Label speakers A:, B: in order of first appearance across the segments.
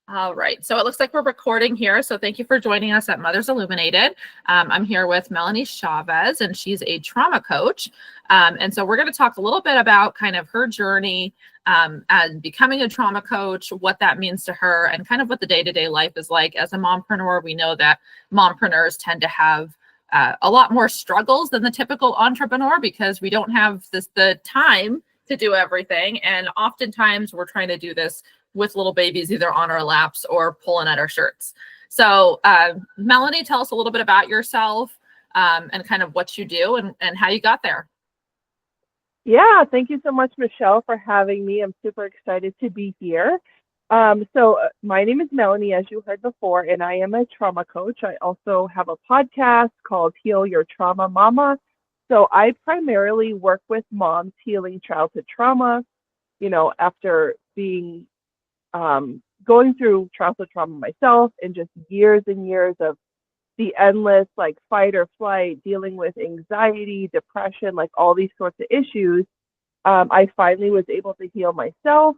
A: All right. So it looks like we're recording here. So thank you for joining us at Mothers Illuminated. I'm here with Melanie Chavez, and she's a trauma coach. And so we're going to talk a little bit about kind of her journey and becoming a trauma coach, what that means to her, and kind of what the day-to-day life is like as a mompreneur. We know that mompreneurs tend to have a lot more struggles than the typical entrepreneur because we don't have the time to do everything. And oftentimes we're trying to do this with little babies either on our laps or pulling at our shirts. So Melanie, tell us a little bit about yourself and kind of what you do and how you got there.
B: Yeah, thank you so much, Michelle, for having me. I'm super excited to be here. My name is Melanie, as you heard before, and I am a trauma coach. I also have a podcast called Heal Your Trauma Mama. So I primarily work with moms healing childhood trauma, after being going through childhood trauma myself and just years and years of the endless like fight or flight, dealing with anxiety, depression, like all these sorts of issues. I finally was able to heal myself.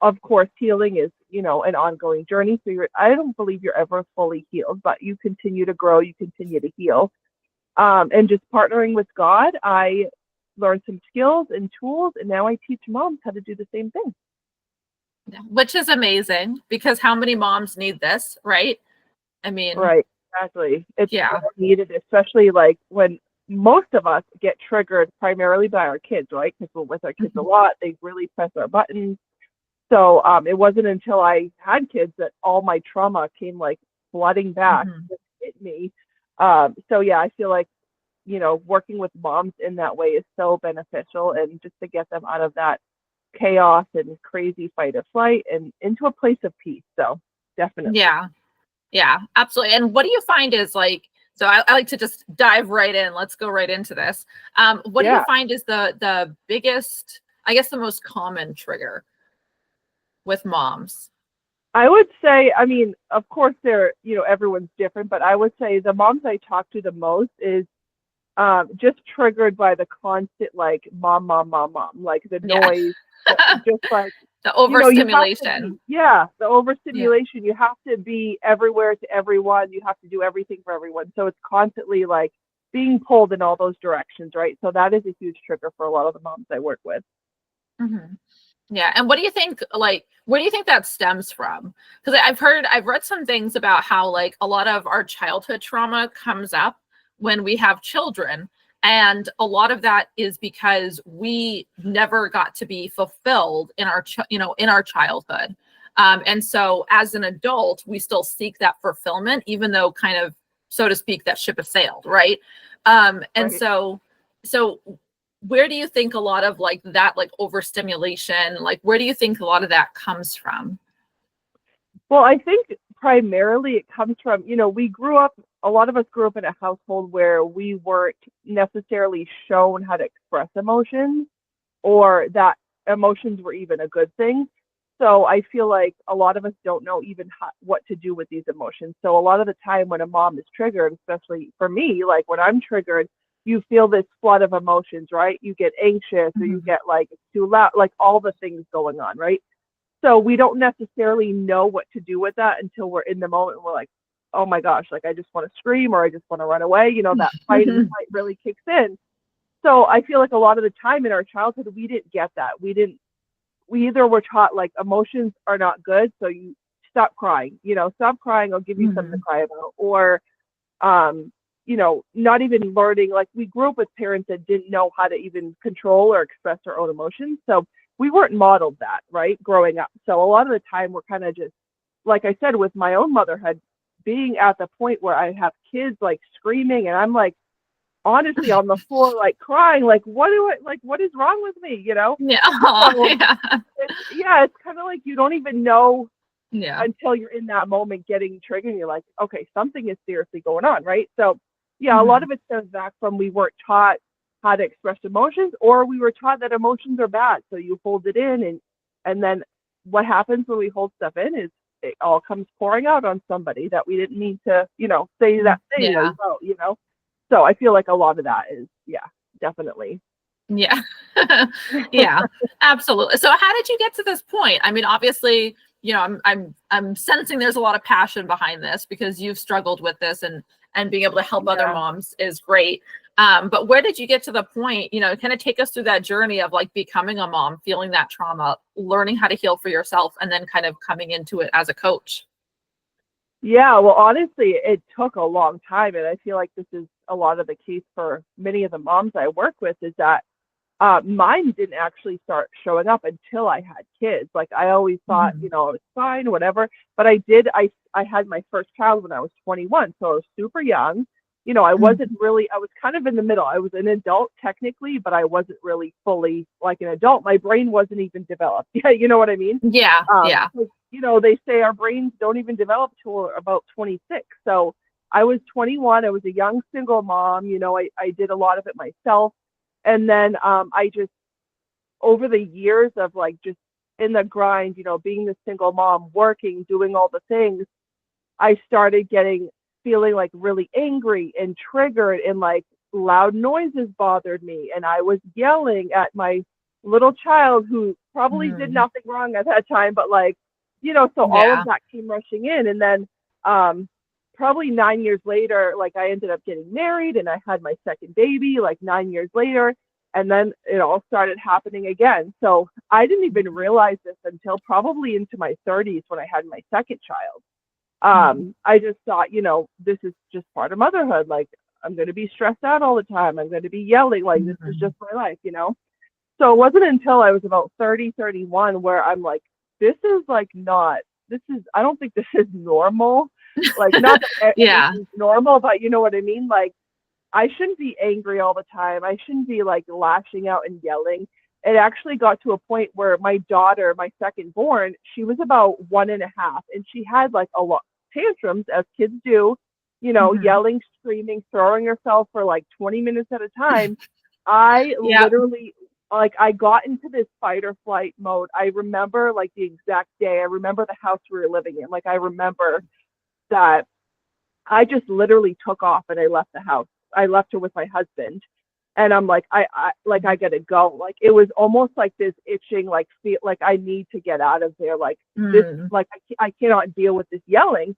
B: Of course, healing is, an ongoing journey. So I don't believe you're ever fully healed, but you continue to grow, you continue to heal. And just partnering with God, I learned some skills and tools, and now I teach moms how to do the same thing.
A: Which is amazing because how many moms need this, right? I mean,
B: right, exactly. It's needed, especially like when most of us get triggered primarily by our kids, right? Because we're with our kids a lot, they really press our buttons. So it wasn't until I had kids that all my trauma came like flooding back to hit me. So yeah, I feel like, working with moms in that way is so beneficial, and just to get them out of that chaos and crazy fight or flight and into a place of peace. So definitely.
A: Yeah, absolutely. And what do you find is like, so I like to just dive right in. Let's go right into this. What do you find is the biggest, I guess the most common trigger with moms?
B: I would say, I mean, of course they're, everyone's different, but I would say the moms I talk to the most is just triggered by the constant like mom, like the noise, just like
A: the overstimulation.
B: The overstimulation. You have to be everywhere to everyone. You have to do everything for everyone. So it's constantly like being pulled in all those directions, right? So that is a huge trigger for a lot of the moms I work with.
A: Mm-hmm. Yeah. And what do you think, like, where do you think that stems from? Because I've read some things about how like a lot of our childhood trauma comes up when we have children. And a lot of that is because we never got to be fulfilled in our, in our childhood. And so as an adult, we still seek that fulfillment, even though kind of, so to speak, that ship has sailed. Right. So where do you think a lot of like that, like overstimulation, like where do you think a lot of that comes from?
B: Well, I think primarily it comes from, a lot of us grew up in a household where we weren't necessarily shown how to express emotions or that emotions were even a good thing. So I feel like a lot of us don't know even what to do with these emotions. So a lot of the time when a mom is triggered, especially for me, like when I'm triggered, you feel this flood of emotions, right? You get anxious or you get like it's too loud, like all the things going on, right? So we don't necessarily know what to do with that until we're in the moment and we're like, oh my gosh, like I just want to scream or I just want to run away. That fight and flight really kicks in. So I feel like a lot of the time in our childhood, we didn't get that. We either were taught like emotions are not good. So you stop crying, stop crying. I'll give you something to cry about. Or, not even learning, like we grew up with parents that didn't know how to even control or express their own emotions. So we weren't modeled that, right, growing up. So a lot of the time we're kind of just, like I said, with my own motherhood, being at the point where I have kids like screaming and I'm like, honestly, on the floor, like crying, like, what is wrong with me,
A: Yeah.
B: So, it's kind of like you don't even know until you're in that moment getting triggered and you're like, okay, something is seriously going on, right? So, a lot of it stems back from we weren't taught how to express emotions, or we were taught that emotions are bad. So you hold it in and then what happens when we hold stuff in is it all comes pouring out on somebody that we didn't mean to, say that thing about, So I feel like a lot of that is, definitely.
A: Yeah. Yeah, absolutely. So how did you get to this point? I mean, obviously I'm sensing there's a lot of passion behind this because you've struggled with this, and being able to help other moms is great. But where did you get to the point, kind of take us through that journey of like becoming a mom, feeling that trauma, learning how to heal for yourself, and then kind of coming into it as a coach?
B: Yeah, well, honestly, it took a long time, and I feel like this is a lot of the case for many of the moms I work with, is that mine didn't actually start showing up until I had kids. Like I always thought,
A: Mhm.
B: it was fine, whatever. But I had my first child when I was 21, so I was super young. I wasn't
A: Mhm.
B: really, I was kind of in the middle. I was an adult technically, but I wasn't really fully like an adult. My brain wasn't even developed. Yeah, you know what I mean?
A: Yeah, yeah.
B: 'Cause, they say our brains don't even develop till about 26. So I was 21. I was a young single mom. I did a lot of it myself. And then I just, over the years of like just in the grind, being the single mom, working, doing all the things, I started feeling like really angry and triggered, and like loud noises bothered me. And I was yelling at my little child who probably did
A: Mhm.
B: nothing wrong at that time, but like, so all of
A: Yeah.
B: that came rushing in. And then um, probably 9 years later, like I ended up getting married and I had my second baby like 9 years later. And then it all started happening again. So I didn't even realize this until probably into my 30s when I had my second child.
A: Mhm.
B: I just thought, this is just part of motherhood. Like, I'm going to be stressed out all the time. I'm going to be yelling. Like, this is just
A: Mhm.
B: my life. So it wasn't until I was about 30, 31 where I'm like, this is like not, I don't think this is normal. Like, not that
A: Yeah.
B: everything's normal, but you know what I mean? Like, I shouldn't be angry all the time. I shouldn't be like lashing out and yelling. It actually got to a point where my daughter, my second born, she was about 1.5, and she had like a lot tantrums as kids do,
A: Mhm.
B: yelling, screaming, throwing herself for like 20 minutes at a time. I
A: Yeah.
B: literally, like, I got into this fight or flight mode. I remember like the exact day. I remember the house we were living in. Like, I remember that I just literally took off and I left the house. I left her with my husband. And I'm like, I gotta go. Like, it was almost like this itching, like, feel like I need to get out of there. Like, this,
A: Mm.
B: like, I cannot deal with this yelling.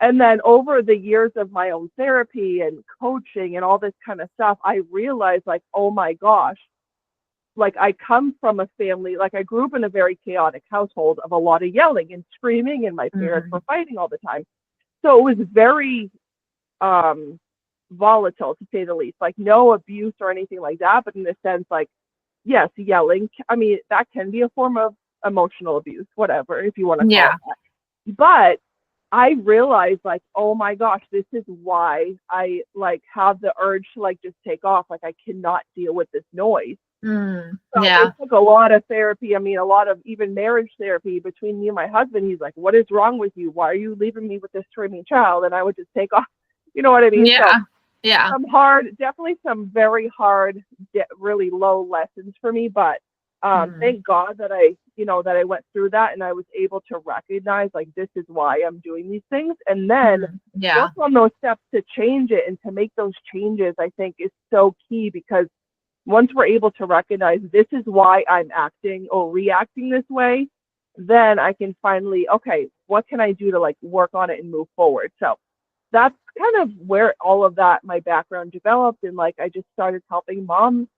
B: And then over the years of my own therapy and coaching and all this kind of stuff, I realized, like, oh my gosh, like, I come from a family, like, I grew up in a very chaotic household of a lot of yelling and screaming, and my parents were
A: Mhm.
B: fighting all the time. So it was very um volatile, to say the least. Like, no abuse or anything like that, but in a sense, like, yes, yelling, I mean, that can be a form of emotional abuse, whatever, if you want to call it
A: Yeah.
B: that. But I realized, like, oh my gosh, this is why I like have the urge to like just take off. Like, I cannot deal with this noise.
A: Mm.
B: So it
A: Yeah.
B: took a lot of therapy. I mean, a lot of even marriage therapy between me and my husband. He's like, what is wrong with you? Why are you leaving me with this screaming child? And I would just take off. You know what I mean? So
A: Yeah. Yeah.
B: definitely some very hard, really low lessons for me. But
A: Mhm.
B: thank God that I went through that, and I was able to recognize, like, this is why I'm doing these things, and then
A: Mhm. Yeah.
B: work on those steps to change it and to make those changes. I think is so key, because once we're able to recognize this is why I'm acting or reacting this way, then I can finally, okay, what can I do to like work on it and move forward? So that's kind of where all of that, my background developed. And like, I just started helping moms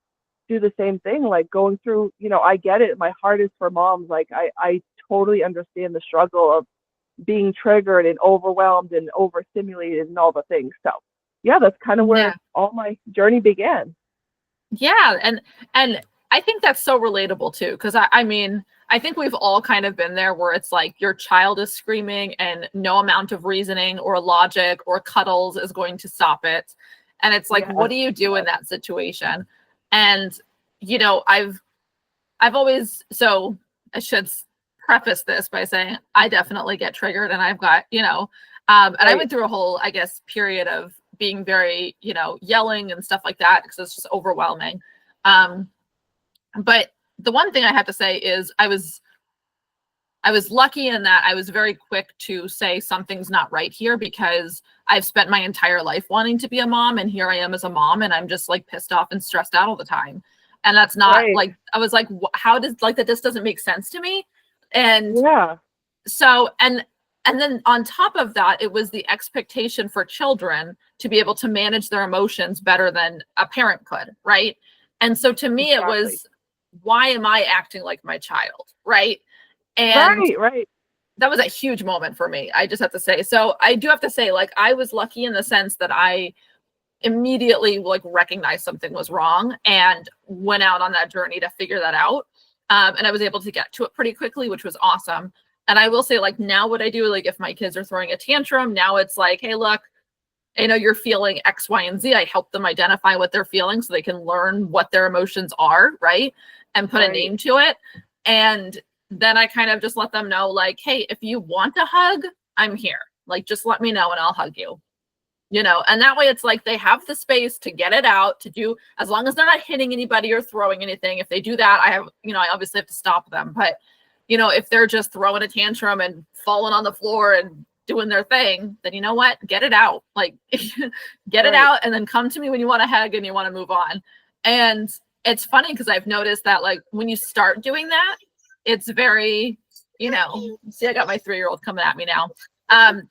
B: do the same thing, like going through, I get it. My heart is for moms. Like, I totally understand the struggle of being triggered and overwhelmed and overstimulated and all the things. So yeah, that's kind of
A: Yeah.
B: where all my journey began.
A: Yeah, and I think that's so relatable too, because I mean, I think we've all kind of been there where it's like your child is screaming and no amount of reasoning or logic or cuddles is going to stop it. And it's like, what
B: Yes,
A: do you do in
B: yes.
A: that situation? And I've always, so I should preface this by saying I definitely get triggered, and I've got, and I
B: Right.
A: went through a whole, I guess, period of being very, yelling and stuff like that because it's just overwhelming. Um, but the one thing I have to say is I was lucky in that I was very quick to say something's not right here, because I've spent my entire life wanting to be a mom, and here I am as a mom, and I'm just like pissed off and stressed out all the time. And that's not
B: Right.
A: like, I was like, how does, like, that this doesn't make sense to me. And
B: Yeah.
A: So, and then on top of that, it was the expectation for children to be able to manage their emotions better than a parent could, right? And so to me, it
B: Exactly.
A: was, why am I acting like my child, right? And
B: Right.
A: that was a huge moment for me, I just have to say. So I do have to say, like, I was lucky in the sense that I immediately like recognized something was wrong and went out on that journey to figure that out. And I was able to get to it pretty quickly, which was awesome. And I will say, like, now what I do, like, if my kids are throwing a tantrum, now it's like, hey, look, I know you're feeling X, Y, and Z. I help them identify what they're feeling so they can learn what their emotions are, right? And put a name to it. And then I kind of just let them know, like, hey, if you want a hug, I'm here. Like, just let me know and I'll hug you. You know, and that way it's like they have the space to get it out, to do, as long as they're not hitting anybody or throwing anything. If they do that, I have, you know, I obviously have to stop them. But, you know, if they're just throwing a tantrum and falling on the floor and doing their thing, then you know what? Get it out. Like, get it out and then come to me when you want to hug and you want to move on. And it's funny because I've noticed that, like, when you start doing that, it's very, you know, see, I got my 3-year-old coming at me now.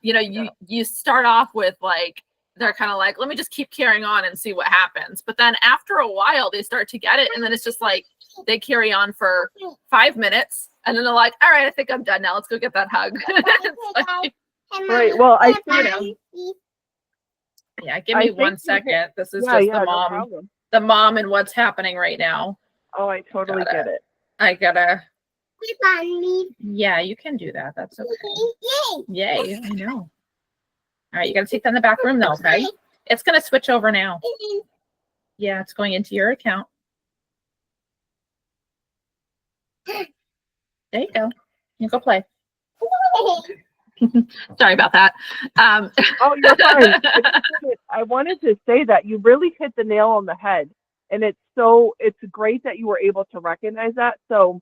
A: You know, you start off with like, they're kind of like, let me just keep carrying on and see what happens. But then after a while, they start to get it. And then it's just like, they carry on for 5 minutes. And then they're like, all right, I think I'm done now. Let's go get that hug. Like,
B: Right. Well, I
A: yeah, give me 1 second. This is just the mom,
B: no
A: the mom and what's happening right now.
B: Oh, I totally get it.
A: I gotta. Yeah, you can do that. That's okay. Yay, I know. All right, you got to take that in the back room though, okay? It's going to switch over now. Yeah, it's going into your account. There you go. You go play. Sorry about that.
B: Oh, you're fine. I wanted to say that you really hit the nail on the head. And it's great that you were able to recognize that. So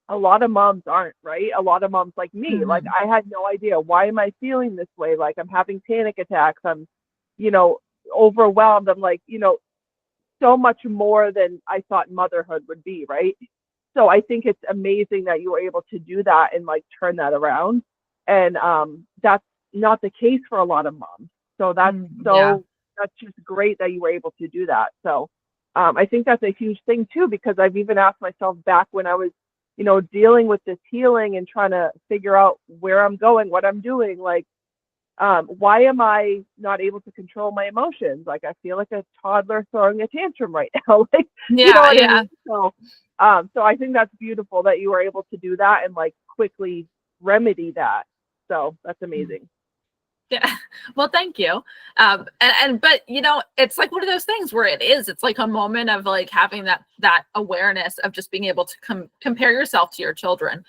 B: a lot of moms aren't, right? A lot of moms like me, like, I had no idea, why am I feeling this way? Like, I'm having panic attacks. I'm, you know, overwhelmed. I'm like, you know, so much more than I thought motherhood would be, right? So I think it's amazing that you were able to do that and like turn that around. And that's not the case for a lot of moms. So that's just great that you were able to do that. So I think that's a huge thing too, because I've even asked myself back when I was, you know, dealing with this healing and trying to figure out where I'm going, what I'm doing, like, why am I not able to control my emotions? Like, I feel like a toddler throwing a tantrum right now. Like, you know what I mean? So, so I think that's beautiful that you were able to do that and like quickly remedy that. So that's amazing.
A: Yeah. Well, thank you. But you know, it's like one of those things where it's like a moment of like having that awareness of just being able to compare yourself to your children.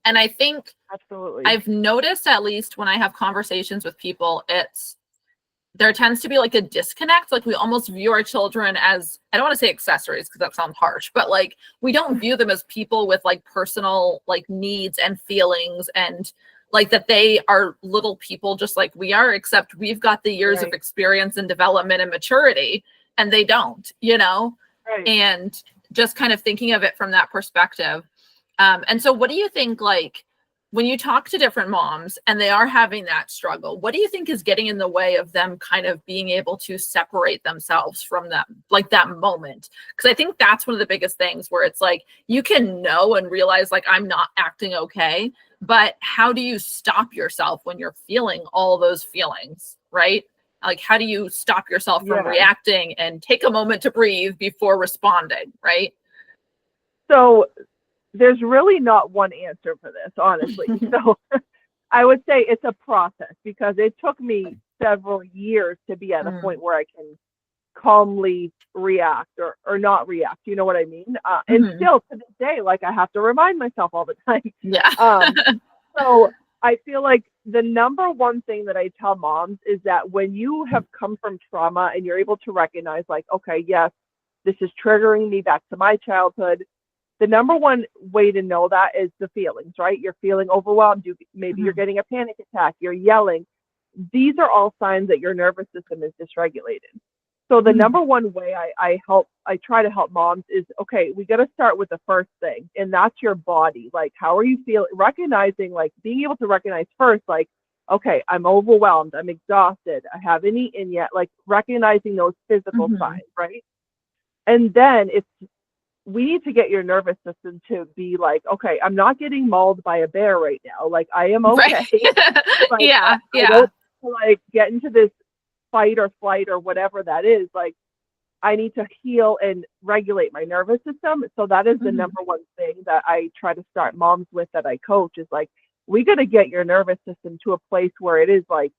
A: And I think
B: absolutely,
A: I've noticed, at least when I have conversations with people, there tends to be like a disconnect. Like, we almost view our children as, I don't want to say accessories because that sounds harsh, but like, we don't view them as people with like personal like needs and feelings, and like that they are little people just like we are, except we've got the years of experience and development and maturity and they don't, you know? And just kind of thinking of it from that perspective. And so what do you think, like, when you talk to different moms and they are having that struggle, what do you think is getting in the way of them kind of being able to separate themselves from them, like that moment? Because I think that's one of the biggest things where it's like, you can know and realize like, I'm not acting okay, but how do you stop yourself when you're feeling all those feelings, right? Like, how do you stop yourself from reacting and take a moment to breathe before responding, right?
B: So there's really not one answer for this, honestly. So I would say it's a process, because it took me several years to be at a point where I can calmly react or not react. You know what I mean? And still to this day, like, I have to remind myself all the time.
A: Yeah.
B: So I feel like the number one thing that I tell moms is that when you have come from trauma and you're able to recognize, like, okay, yes, this is triggering me back to my childhood. The number one way to know that is the feelings, right? You're feeling overwhelmed. Maybe you're getting a panic attack. You're yelling. These are all signs that your nervous system is dysregulated. So the
A: Mhm.
B: number one way I try to help moms is, okay, we got to start with the first thing, and that's your body. Like, how are you feeling? Recognizing, like, being able to recognize first, like, okay, I'm overwhelmed, I'm exhausted, I haven't eaten yet. Like, recognizing those physical
A: Mhm.
B: signs, right? And then we need to get your nervous system to be like, okay, I'm not getting mauled by a bear right now. Like, I am
A: Right.
B: okay. Like,
A: Yeah.
B: I
A: Yeah.
B: don't like get into this fight or flight or whatever that is. Like, I need to heal and regulate my nervous system. So that is the
A: Mhm.
B: number one thing that I try to start moms with that I coach is like, we got to get your nervous system to a place where it is like,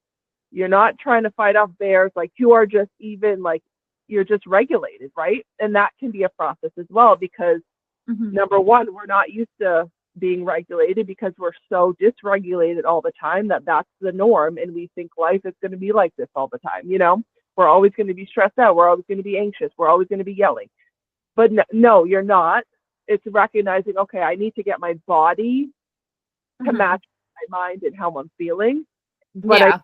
B: you're not trying to fight off bears. Like, you are just even like, you're just regulated, right? And that can be a process as well because
A: Mhm.
B: number one, we're not used to being regulated because we're so dysregulated all the time that that's the norm. And we think life is going to be like this all the time. We're always going to be stressed out. We're always going to be anxious. We're always going to be yelling. But no, you're not. It's recognizing, okay, I need to get my body to
A: Mhm.
B: match my mind and how I'm feeling. But
A: Yeah.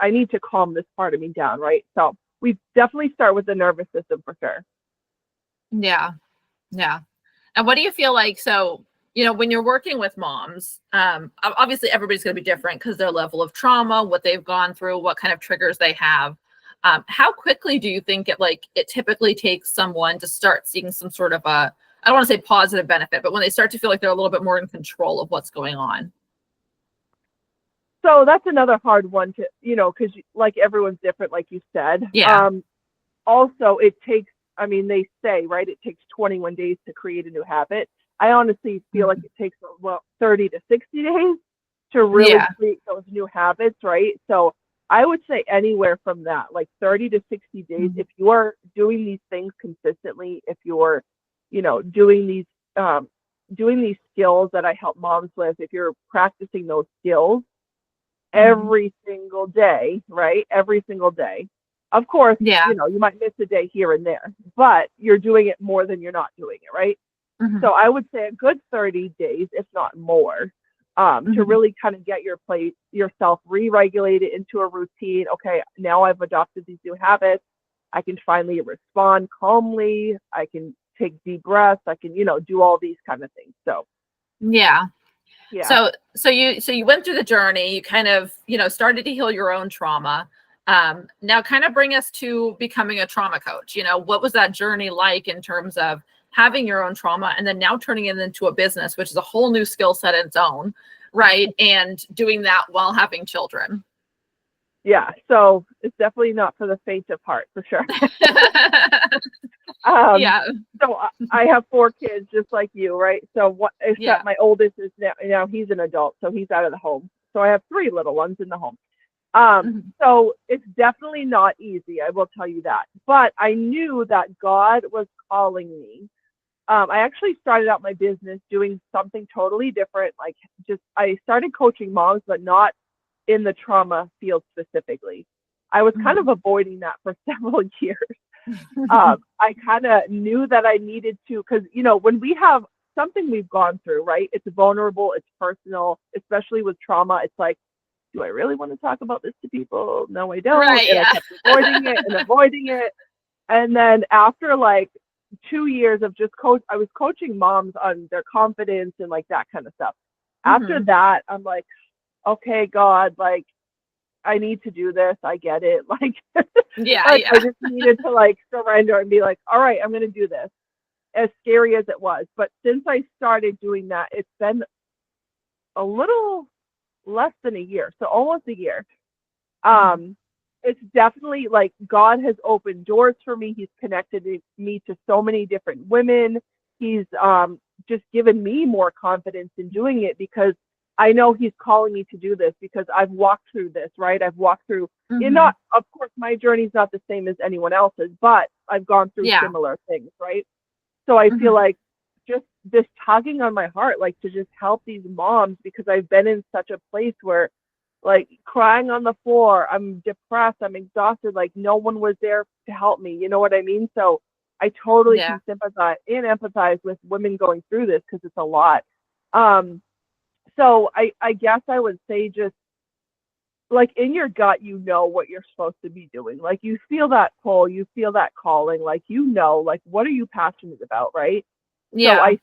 B: I need to calm this part of me down, right? So we definitely start with the nervous system for sure.
A: Yeah. Yeah. And what do you feel like? So, when you're working with moms, obviously everybody's going to be different because their level of trauma, what they've gone through, what kind of triggers they have. How quickly do you think it typically takes someone to start seeing some sort of I don't want to say positive benefit, but when they start to feel like they're a little bit more in control of what's going on?
B: So that's another hard one to, because like everyone's different, like you said.
A: Yeah.
B: Also, it takes, I mean, they say, right, it takes 21 days to create a new habit. I honestly feel like
A: Mhm.
B: it takes, well, 30 to 60 days to really
A: Yeah.
B: create those new habits, right? So I would say anywhere from that, like 30 to 60 days,
A: Mhm.
B: if you are doing these things consistently, if you're, doing um, these skills that I help moms with, if you're practicing those skills,
A: Mhm.
B: every single day, right? Every single day. Of course,
A: Yeah.
B: you might miss a day here and there, but you're doing it more than you're not doing it, right?
A: Mhm.
B: So I would say a good 30 days, if not more, to
A: Mhm.
B: really kind of get yourself re-regulated into a routine. Okay, now I've adopted these new habits. I can finally respond calmly. I can take deep breaths. I can, do all these kind of things. So
A: Yeah.
B: yeah.
A: So you went through the journey, you kind of, started to heal your own trauma. Now kind of bring us to becoming a trauma coach. What was that journey like in terms of having your own trauma and then now turning it into a business, which is a whole new skill set in its own, right? And doing that while having children.
B: Yeah, so it's definitely not for the faint of heart, for sure. Um,
A: Yeah.
B: so I have four kids, just like you, right? So what?
A: Yeah.
B: Except my oldest is now he's an adult, so he's out of the home. So I have three little ones in the home.
A: Mhm.
B: So it's definitely not easy, I will tell you that. But I knew that God was calling me. I actually started out my business doing something totally different. Like, just I started coaching moms, but not in the trauma field specifically. I was kind of
A: Mhm.
B: avoiding that for several years. I kind of knew that I needed to, because, when we have something we've gone through, right? It's vulnerable, it's personal, especially with trauma. It's like, do I really want to talk about this to people? No, I don't.
A: Right.
B: And I
A: Yeah.
B: kept avoiding it and avoiding it. And then after like 2 years of I was coaching moms on their confidence and like that kind of stuff. After
A: Mhm.
B: that, I'm like, okay, God, like, I need to do this. I get it. Like,
A: Yeah.
B: like I
A: Yeah.
B: just needed to like surrender and be like, all right, I'm going to do this, as scary as it was. But since I started doing that, it's been a little less than a year, so almost a year.
A: Mhm.
B: Um, it's definitely like God has opened doors for me. He's connected me to so many different women. He's just given me more confidence in doing it because I know He's calling me to do this because I've walked through this, right? I've walked through, not,
A: Mhm.
B: of course, my journey's not the same as anyone else's, but I've gone through
A: Yeah.
B: similar things, right? So I feel
A: Mhm.
B: like just this tugging on my heart, like to just help these moms because I've been in such a place where like crying on the floor, I'm depressed, I'm exhausted, like no one was there to help me. You know what I mean? So I totally
A: Yeah.
B: can sympathize and empathize with women going through this because it's a lot. Um, so I guess I would say just like in your gut, you know what you're supposed to be doing. Like you feel that pull, you feel that calling, like like what are you passionate about, right? So
A: Yeah.
B: I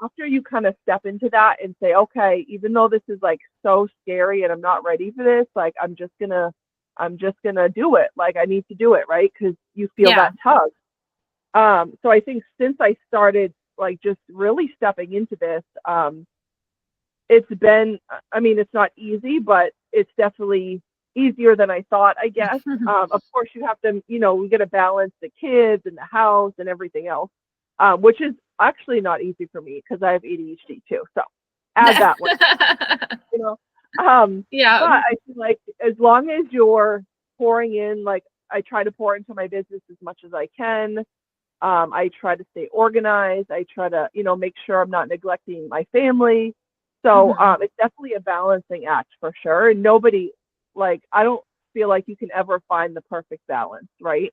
B: after you kind of step into that and say, okay, even though this is like so scary and I'm not ready for this, like I'm just gonna do it. Like I need to do it, right? Because you feel
A: Yeah.
B: that tug. So I think since I started like just really stepping into this, it's been, I mean, it's not easy, but it's definitely easier than I thought, I guess. Of course, you have to, we got to balance the kids and the house and everything else, which is actually not easy for me because I have ADHD too. So add that one, you know. But
A: Yeah.
B: I feel like as long as you're pouring in, like I try to pour into my business as much as I can. I try to stay organized. I try to, make sure I'm not neglecting my family. So
A: Mhm.
B: it's definitely a balancing act for sure. And nobody, like, I don't feel like you can ever find the perfect balance, right?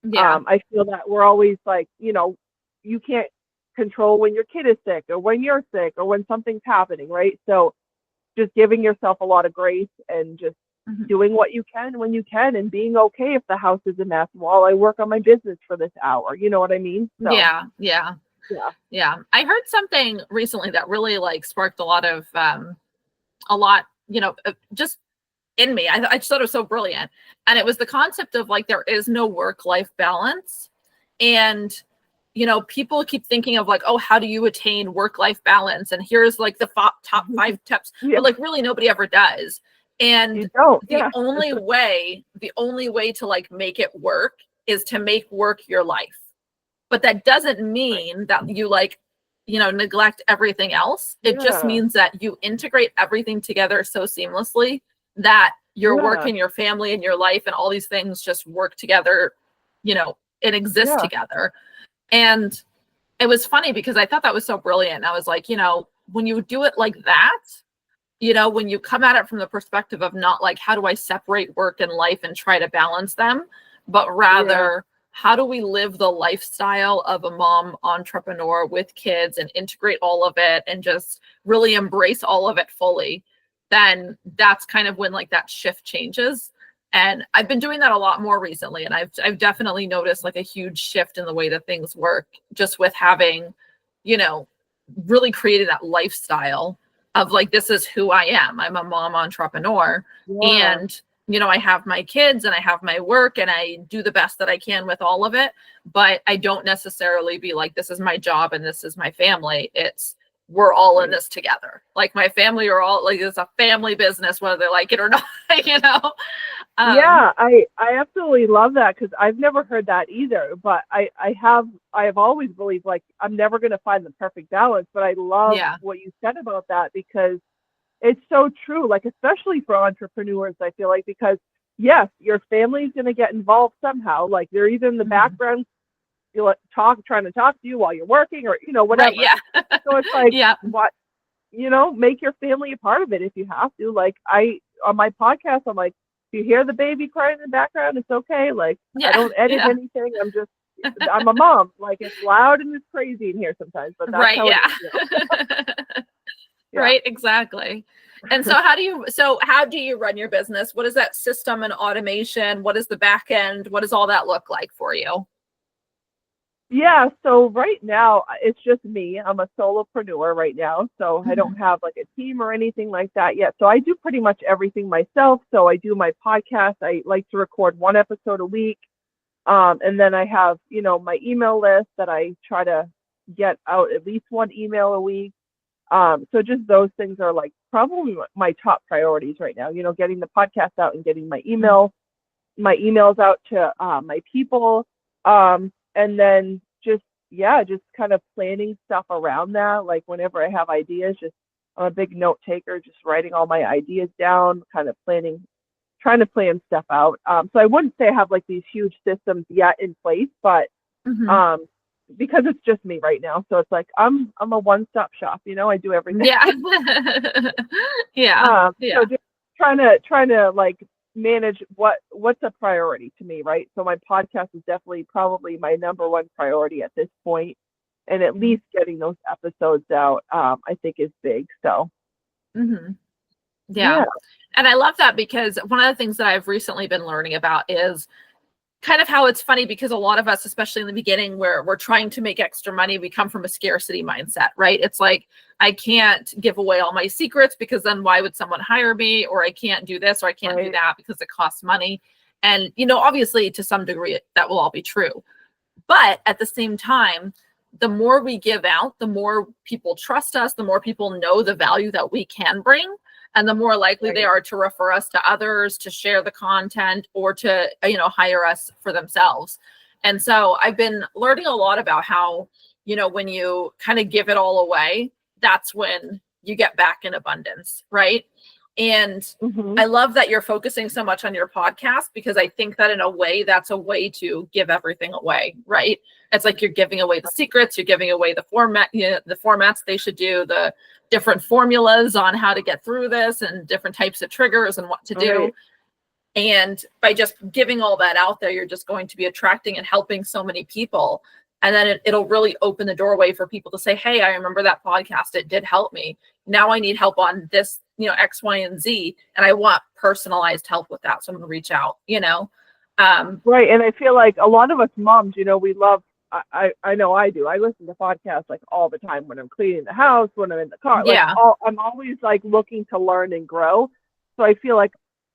A: Yeah.
B: I feel that we're always like, you can't control when your kid is sick or when you're sick or when something's happening, right? So just giving yourself a lot of grace and just
A: Mhm.
B: doing what you can when you can and being okay if the house is a mess while I work on my business for this hour. You know what I mean? So
A: Yeah. Yeah.
B: yeah.
A: Yeah. I heard something recently that really like sparked a lot of a lot, just in me. I just thought it was so brilliant. And it was the concept of like there is no work-life balance. And people keep thinking of like, oh, how do you attain work-life balance? And here's like the top 5 tips,
B: Yeah.
A: but like really nobody ever does.
B: You
A: And
B: don't.
A: the
B: Yeah.
A: only way to like make it work is to make work your life. But that doesn't
B: Right.
A: mean that you like, neglect everything else. It just
B: Yeah.
A: means that you integrate everything together so seamlessly that your work
B: Yeah.
A: and your family and your life and all these things just work together, and exist
B: Yeah.
A: together. And it was funny because I thought that was so brilliant. I was like, when you do it like that, when you come at it from the perspective of not like, how do I separate work and life and try to balance them, but
B: Yeah.
A: rather, how do we live the lifestyle of a mom entrepreneur with kids and integrate all of it and just really embrace all of it fully? Then that's kind of when like that shift changes. And I've been doing that a lot more recently. And I've definitely noticed like a huge shift in the way that things work just with having, you know, really created that lifestyle of like, this is who I am. I'm a mom entrepreneur.
B: Yeah.
A: And, I have my kids and I have my work and I do the best that I can with all of it. But I don't necessarily be like, this is my job and this is my family. It's, we're all in
B: Right.
A: this together. Like my family are all like, it's a family business, whether they like it or not, you know? Um,
B: Yeah, I absolutely love that because I've never heard that either. But I have always believed like I'm never going to find the perfect balance. But I love
A: yeah.
B: what you said about that because it's so true. Like especially for entrepreneurs, I feel like because yes, your family's going to get involved somehow. Like they're either in the
A: Mhm.
B: background, trying to talk to you while you're working, or
A: Right.
B: whatever.
A: Yeah.
B: So it's like
A: Yeah.
B: what make your family a part of it if you have to. Like I on my podcast, I'm like, if you hear the baby crying in the background, it's okay. Like I
A: Yeah.
B: don't edit
A: Yeah.
B: anything. I'm a mom. Like it's loud and it's crazy in here sometimes, but that's
A: Right.
B: how it
A: Yeah.
B: is. Yeah.
A: Right. Exactly. And so how do you run your business? What is that system and automation? What is the back end? What does all that look like for you?
B: Yeah, so right now it's just me. I'm a solopreneur right now, so I don't
A: Mhm.
B: have like a team or anything like that yet. So I do pretty much everything myself. So I do my podcast. I like to record one episode a week. And then I have, my email list that I try to get out at least one email a week. So just those things are like probably my top priorities right now, getting the podcast out and getting my emails out to my people. And then just, yeah, just kind of planning stuff around that. Like whenever I have ideas, I'm a big note taker, just writing all my ideas down, kind of trying to plan stuff out. So I wouldn't say I have like these huge systems yet in place, but
A: Mhm.
B: um, because it's just me right now. So it's like I'm a one-stop shop, I do everything.
A: Yeah. Yeah.
B: So
A: Yeah.
B: just trying to like manage what's a priority to me, right? So my podcast is definitely probably my number one priority at this point, and at least getting those episodes out, I think is big. So
A: Mhm. Yeah. And I love that because one of the things that I've recently been learning about is kind of how it's funny because a lot of us, especially in the beginning where we're trying to make extra money, we come from a scarcity mindset, right? It's like, I can't give away all my secrets because then why would someone hire me? Or I can't do this, or I can't do that because it costs money. And, obviously to some degree that will all be true. But at the same time, the more we give out, the more people trust us, the more people know the value that we can bring. And the more likely they are to refer us to others, to share the content, or to, hire us for themselves. And so I've been learning a lot about how, when you kind of give it all away, that's when you get back in abundance, right? And I love that you're focusing so much on your podcast, because I think that in a way, that's a way to give everything away, right? It's like you're giving away the secrets, you're giving away the format, the formats they should do, the different formulas on how to get through this, and different types of triggers and what to do.
B: Right.
A: And by just giving all that out there, you're just going to be attracting and helping so many people. And then it'll really open the doorway for people to say, hey, I remember that podcast. It did help me. Now I need help on this, X, Y, and Z. And I want personalized help with that. So I'm going to reach out,
B: Right. And I feel like a lot of us moms, we love, I know I do. I listen to podcasts like all the time when I'm cleaning the house, when I'm in the car.
A: Yeah.
B: I'm always like looking to learn and grow. So I feel like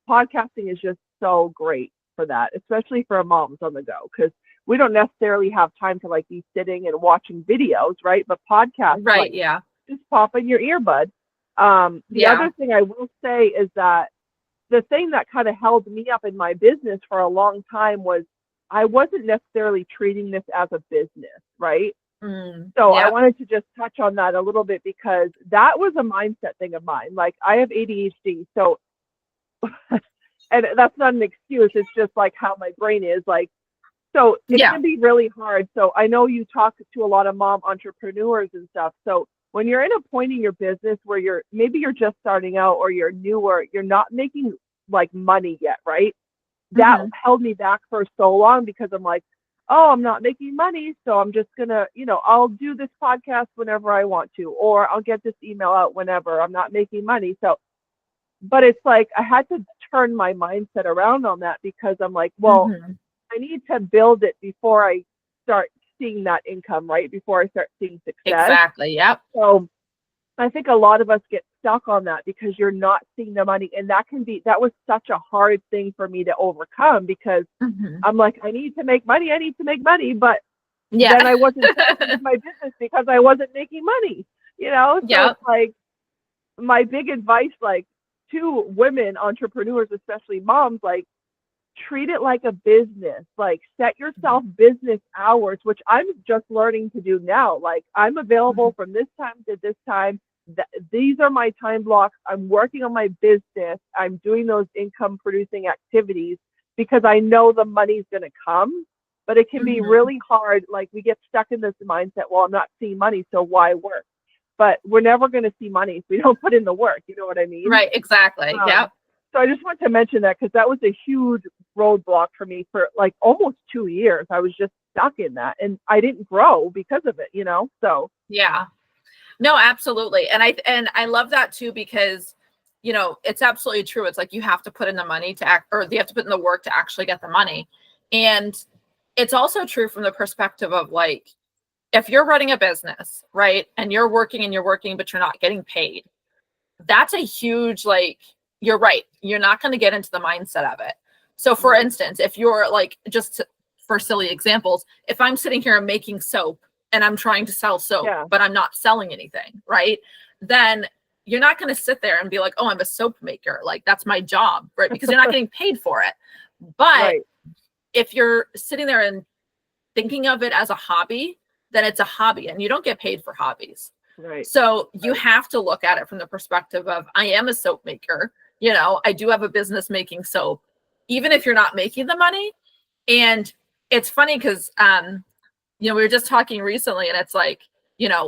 B: podcasting is just so great for that, especially for moms on the go, because we don't necessarily have time to like be sitting and watching videos, right? But podcasts,
A: right.
B: like,
A: Yeah.
B: just pop in your earbud. The other thing I will say is that the thing that kind of held me up in my business for a long time was I wasn't necessarily treating this as a business, right? So I wanted to just touch on that a little bit, because that was a mindset thing of mine. Like, I have ADHD, so and that's not an excuse. It's just like how my brain is. Like, so it can be really hard. So I know you talk to a lot of mom entrepreneurs and stuff. So when you're in a point in your business where you're just starting out, or you're newer, you're not making like money yet, right? That held me back for so long, because I'm like, oh, I'm not making money, so I'm just gonna, I'll do this podcast whenever I want to, or I'll get this email out whenever. I'm not making money. So, but it's like I had to turn my mindset around on that, because I'm like, well, I need to build it before I start seeing that income, right? Before I start seeing success.
A: Exactly. Yep.
B: So I think a lot of us get stuck on that because you're not seeing the money. And that was such a hard thing for me to overcome, because I'm like, I need to make money. But then I wasn't with my business because I wasn't making money, So it's like, my big advice, like, to women entrepreneurs, especially moms, like, treat it like a business. Like, set yourself business hours, which I'm just learning to do now. Like, I'm available from this time to this time. These are my time blocks. I'm working on my business. I'm doing those income producing activities because I know the money's going to come, but it can be really hard. Like, we get stuck in this mindset, well, I'm not seeing money, so why work? But we're never going to see money if we don't put in the work. You know what I mean?
A: Right. Exactly. Yep.
B: So I just want to mention that, because that was a huge roadblock for me for like almost 2 years. I was just stuck in that, and I didn't grow because of it, So
A: yeah, no, absolutely. And I love that too, because, it's absolutely true. It's like, you have to put in the money to act, or you have to put in the work to actually get the money. And it's also true from the perspective of, like, if you're running a business, right, and you're working, but you're not getting paid, that's a huge, like, you're right. You're not going to get into the mindset of it. So for instance, if you're like, for silly examples, if I'm sitting here and making soap and I'm trying to sell soap, but I'm not selling anything, right? Then you're not going to sit there and be like, oh, I'm a soap maker. Like, that's my job, right? Because you're not getting paid for it. But if you're sitting there and thinking of it as a hobby, then it's a hobby, and you don't get paid for hobbies.
B: Right.
A: So you have to look at it from the perspective of, I am a soap maker. I do have a business making soap, even if you're not making the money. And it's funny because, we were just talking recently, and it's like,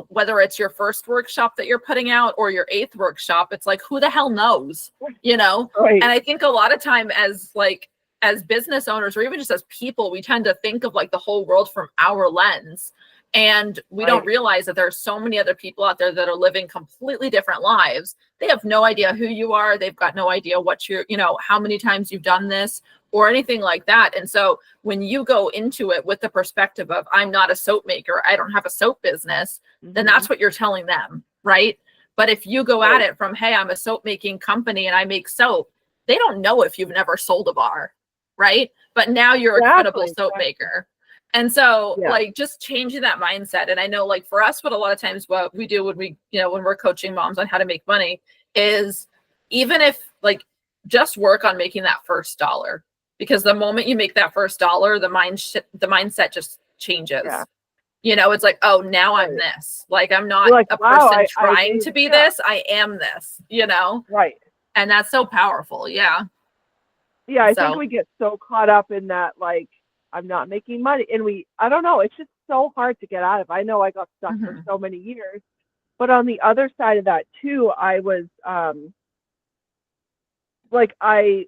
A: whether it's your first workshop that you're putting out or your 8th workshop, it's like, who the hell knows,
B: Right.
A: And I think a lot of time as business owners, or even just as people, we tend to think of like the whole world from our lens. And we don't realize that there's so many other people out there that are living completely different lives. They have no idea who you are. They've got no idea what you're, how many times you've done this or anything like that. And so when you go into it with the perspective of, I'm not a soap maker, I don't have a soap business, then that's what you're telling them, right? But if you go at it from, hey, I'm a soap making company and I make soap, they don't know if you've never sold a bar, right? But now you're a credible soap maker. And so like just changing that mindset. And I know like for us, what a lot of times what we do when we, when we're coaching moms on how to make money is even if like just work on making that first dollar, because the moment you make that first dollar, the mindset just changes. It's like, oh, now I'm this. Like I'm not like, a person trying to be this. I am this, Right. And that's so powerful. Yeah.
B: Yeah. I think we get so caught up in that, like, I'm not making money. And I don't know, it's just so hard to get out of. I know I got stuck for so many years, but on the other side of that too, I was, like, I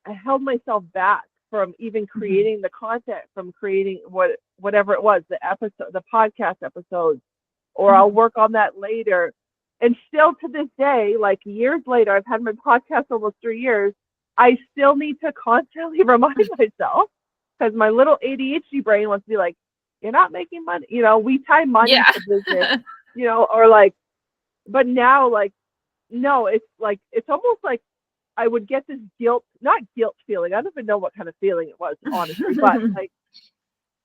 B: held myself back from even creating the content, from creating whatever it was, the podcast episodes, or I'll work on that later. And still to this day, like years later, I've had my podcast almost 3 years. I still need to constantly remind myself, because my little ADHD brain wants to be like, you're not making money. We tie money to business, or like, but now, like, no, it's like, it's almost like I would get this not guilt feeling. I don't even know what kind of feeling it was, honestly, but like,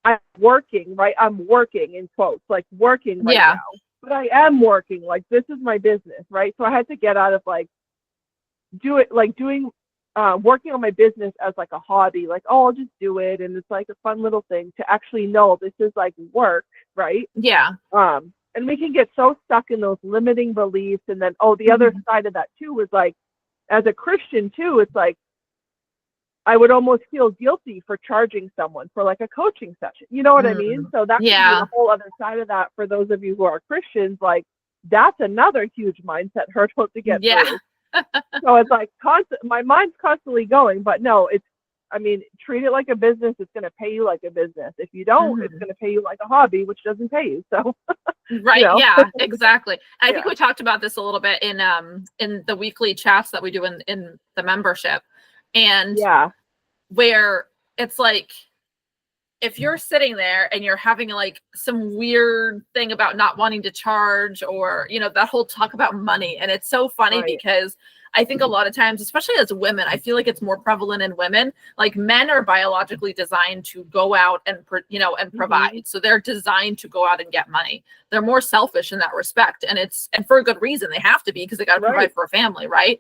B: I'm working, right? I'm working in quotes, like working right now, but I am working. Like, this is my business, right? So I had to get out of like, working on my business as like a hobby, like, oh, I'll just do it. And it's like a fun little thing, to actually know this is like work, right?
A: Yeah.
B: And we can get so stuck in those limiting beliefs. And then, the other side of that too was like, as a Christian too, it's like, I would almost feel guilty for charging someone for like a coaching session. You know what I mean? So that could be the whole other side of that for those of you who are Christians. Like, that's another huge mindset hurdle to get through. So it's like my mind's constantly going, but no, treat it like a business. It's going to pay you like a business. If you don't, it's going to pay you like a hobby, which doesn't pay you. So,
A: right. Yeah, exactly. I think we talked about this a little bit in the weekly chats that we do in the membership, and where it's like, if you're sitting there and you're having like some weird thing about not wanting to charge, or, that whole talk about money. And it's so funny because I think a lot of times, especially as women, I feel like it's more prevalent in women. Like, men are biologically designed to go out and, and provide. So they're designed to go out and get money. They're more selfish in that respect. And for a good reason. They have to be, because they got to provide for a family. Right.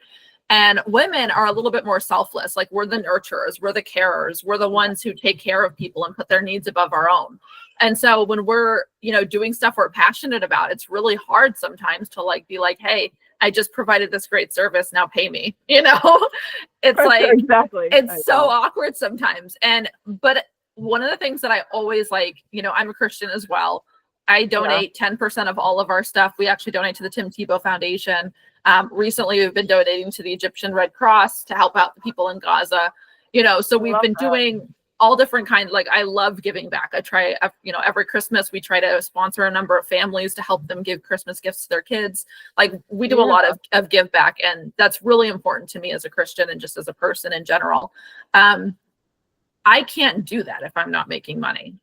A: And women are a little bit more selfless. Like, we're the nurturers, we're the carers, we're the ones who take care of people and put their needs above our own. And so when we're, doing stuff we're passionate about, it's really hard sometimes to like be like, hey, I just provided this great service, now pay me. It's like, it's so awkward sometimes. But one of the things that I always like, I'm a Christian as well. I donate 10% of all of our stuff. We actually donate to the Tim Tebow Foundation. Recently, we've been donating to the Egyptian Red Cross to help out the people in Gaza. So we've been doing all different kinds. Like, I love giving back. I try, every Christmas we try to sponsor a number of families to help them give Christmas gifts to their kids. Like, we do a lot of give back, and that's really important to me as a Christian and just as a person in general. I can't do that if I'm not making money.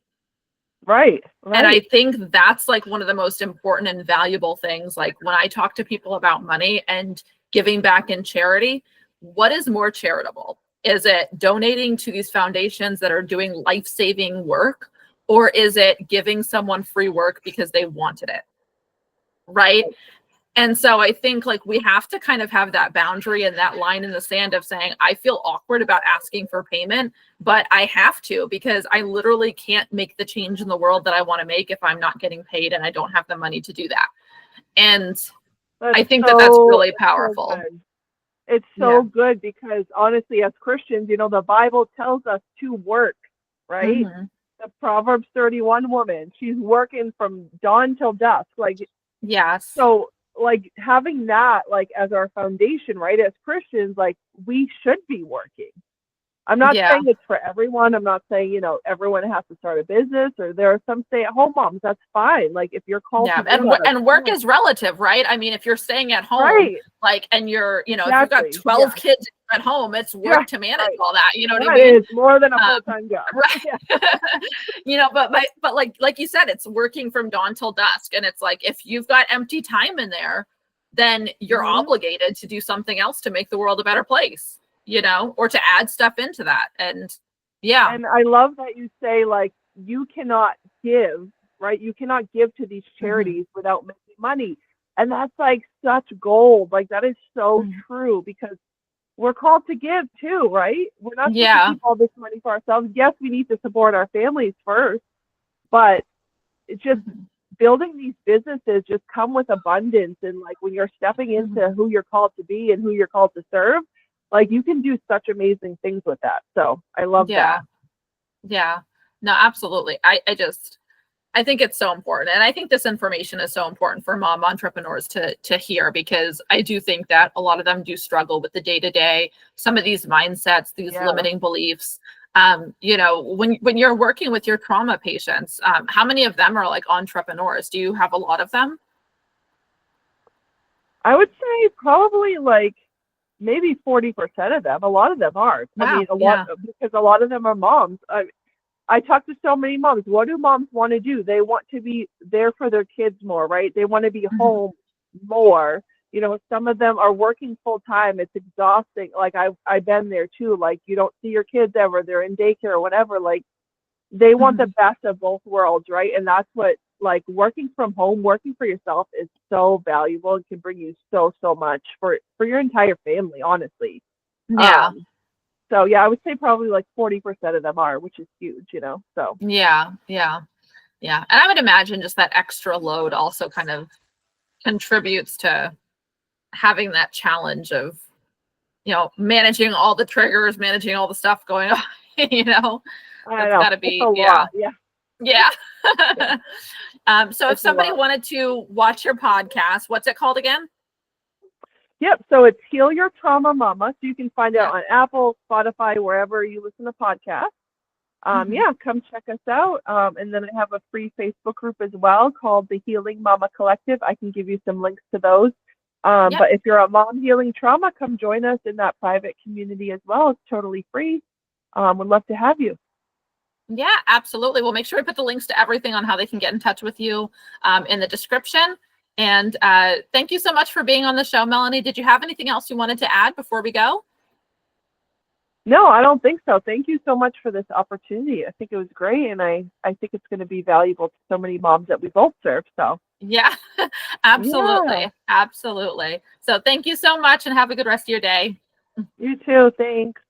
A: Right. And I think that's like one of the most important and valuable things. Like, when I talk to people about money and giving back in charity, what is more charitable? Is it donating to these foundations that are doing life-saving work, or is it giving someone free work because they wanted it? Right. And so I think like we have to kind of have that boundary and that line in the sand of saying, I feel awkward about asking for payment, but I have to, because I literally can't make the change in the world that I want to make if I'm not getting paid and I don't have the money to do that. And I think that's really powerful.
B: It's so good, because honestly, as Christians, the Bible tells us to work, right? The Proverbs 31 woman, she's working from dawn till dusk. Like, so like having that like as our foundation, right? As Christians, like, we should be working. I'm not
A: Yeah.
B: saying it's for everyone. I'm not saying, everyone has to start a business, or there are some stay-at-home moms. That's fine. Like, if you're called
A: Yeah.
B: to do that, that's
A: And work
B: fine.
A: is relative, right? I mean, if you're staying at home,
B: Right.
A: like, and you're, if you've got
B: Exactly.
A: 12
B: Yeah.
A: kids at home, it's
B: Yeah.
A: work to manage
B: Right.
A: all that. You know what I
B: That
A: mean?
B: is more than a
A: Um,
B: full-time job. Yeah.
A: right. But like you said, it's working from dawn till dusk. And it's like, if you've got empty time in there, then you're
B: Mhm.
A: obligated to do something else to make the world a better place, or to add stuff into that. And yeah.
B: And I love that you say, like, you cannot give, right? You cannot give to these
A: Mhm.
B: charities without making money. And that's like such gold. Like, that is so
A: Mhm.
B: true, because we're called to give too, right? We're not supposed to
A: Yeah.
B: keep all this money for ourselves. Yes, we need to support our families first, but it's just
A: Mhm.
B: building these businesses just come with abundance. And like, when you're stepping into
A: Mhm.
B: who you're called to be and who you're called to serve, like, you can do such amazing things with that. So I love
A: Yeah.
B: that.
A: Yeah. No, absolutely. I think it's so important. And I think this information is so important for mom entrepreneurs to hear, because I do think that a lot of them do struggle with the day-to-day, some of these mindsets, these
B: Yeah.
A: limiting beliefs. When you're working with your trauma patients, how many of them are like entrepreneurs? Do you have a lot of them?
B: I would say probably like maybe 40% of them. A lot of them are. I
A: Wow.
B: mean, a lot,
A: Yeah.
B: because a lot of them are moms. I talk to so many moms. What do moms want to do? They want to be there for their kids more, right? They want to be
A: Mhm.
B: home more. Some of them are working full time. It's exhausting. Like, I've been there too. Like, you don't see your kids ever. They're in daycare or whatever. Like, they want the
A: Mhm.
B: best of both worlds, right? And that's what, like, working from home, working for yourself is so valuable and can bring you so, so much for your entire family, honestly.
A: Yeah.
B: Um, so yeah, I would say probably like 40% of them are, which is huge. So
A: Yeah. Yeah. Yeah. And I would imagine just that extra load also kind of contributes to having that challenge of, managing all the triggers, managing all the stuff going on,
B: I
A: that's
B: know
A: gotta
B: it's a
A: be, yeah.
B: lot. Yeah,
A: Yeah.
B: yeah,
A: So if
B: it's a
A: somebody
B: lot.
A: wanted to watch your podcast, what's it called again?
B: Yep. So it's Heal Your Trauma Mama. So you can find it
A: Yeah.
B: on Apple, Spotify, wherever you listen to podcasts.
A: Mhm.
B: Yeah, come check us out. And then I have a free Facebook group as well called the Healing Mama Collective. I can give you some links to those.
A: Yep.
B: But if you're a mom healing trauma, come join us in that private community as well. It's totally free. Would love to have you.
A: Yeah, absolutely. We'll make sure we put the links to everything on how they can get in touch with you in the description. And thank you so much for being on the show, Melanie. Did you have anything else you wanted to add before we go?
B: No, I don't think so. Thank you so much for this opportunity. I think it was great, and I think it's going to be valuable to so many moms that we both serve. So
A: Yeah,
B: yeah,
A: absolutely. Absolutely. So thank you so much and have a good rest of your day.
B: you too. Thanks.